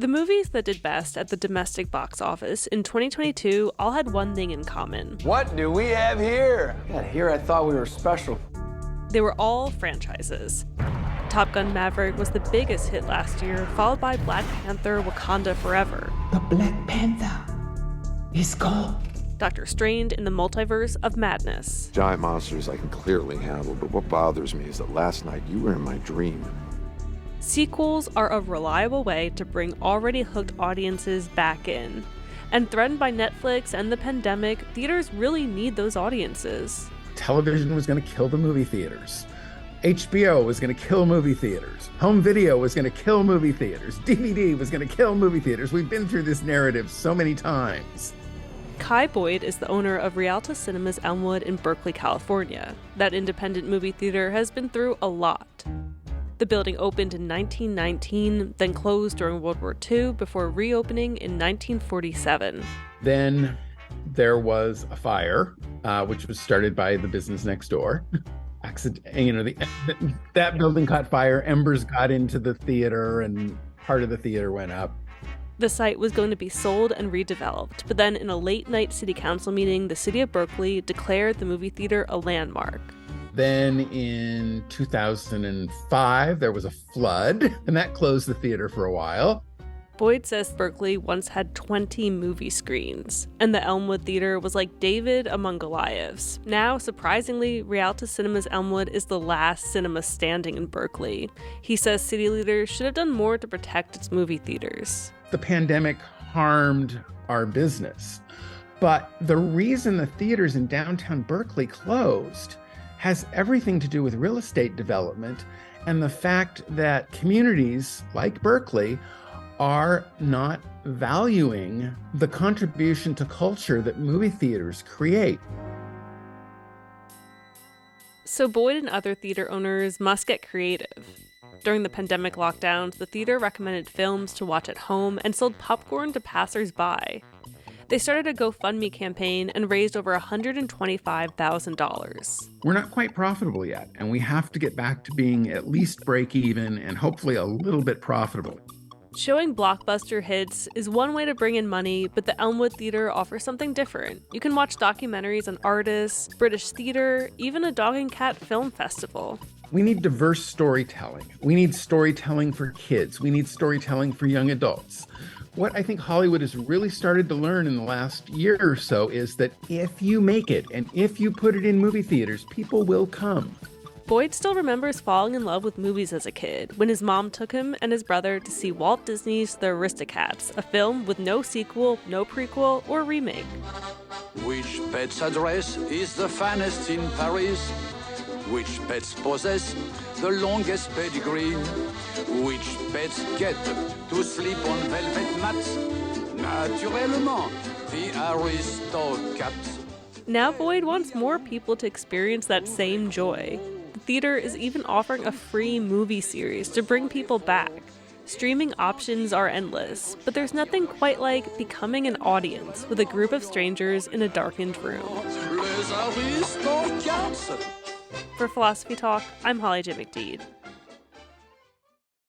The movies that did best at the domestic box office in 2022 all had one thing in common. What do we have here? Yeah, here I thought we were special. They were all franchises. Top Gun: Maverick was the biggest hit last year, followed by Black Panther: Wakanda Forever. The Black Panther is gone. Doctor Strange in the Multiverse of Madness. Giant monsters I can clearly handle, but what bothers me is that last night you were in my dream. Sequels are a reliable way to bring already hooked audiences back in. And threatened by Netflix and the pandemic, theaters really need those audiences. Television was going to kill the movie theaters. HBO was going to kill movie theaters. Home video was going to kill movie theaters. DVD was going to kill movie theaters. We've been through this narrative so many times. Kai Boyd is the owner of Rialto Cinemas Elmwood in Berkeley, California. That independent movie theater has been through a lot. The building opened in 1919, then closed during World War II before reopening in 1947. Then there was a fire, which was started by the business next door. That building caught fire, embers got into the theater, and part of the theater went up. The site was going to be sold and redeveloped, but then in a late-night city council meeting, the city of Berkeley declared the movie theater a landmark. Then in 2005, there was a flood, and that closed the theater for a while. Boyd says Berkeley once had 20 movie screens, and the Elmwood Theater was like David among Goliaths. Now, surprisingly, Rialto Cinemas Elmwood is the last cinema standing in Berkeley. He says city leaders should have done more to protect its movie theaters. The pandemic harmed our business, but the reason the theaters in downtown Berkeley closed has everything to do with real estate development and the fact that communities like Berkeley are not valuing the contribution to culture that movie theaters create. So Boyd and other theater owners must get creative. During the pandemic lockdowns, the theater recommended films to watch at home and sold popcorn to passers-by. They started a GoFundMe campaign and raised over $125,000. We're not quite profitable yet, and we have to get back to being at least break even and hopefully a little bit profitable. Showing blockbuster hits is one way to bring in money, but the Elmwood Theater offers something different. You can watch documentaries on artists, British theater, even a dog and cat film festival. We need diverse storytelling. We need storytelling for kids. We need storytelling for young adults. What I think Hollywood has really started to learn in the last year or so is that if you make it and if you put it in movie theaters, people will come. Boyd still remembers falling in love with movies as a kid when his mom took him and his brother to see Walt Disney's The Aristocats, a film with no sequel, no prequel, or remake. Which pet's address is the finest in Paris? Which pets possess the longest pedigree? Which pets get to sleep on velvet mats? Naturellement, the Aristocats. Now Boyd wants more people to experience that same joy. The theater is even offering a free movie series to bring people back. Streaming options are endless, but there's nothing quite like becoming an audience with a group of strangers in a darkened room. Les Aristocats. For Philosophy Talk, I'm Holly J. McDede.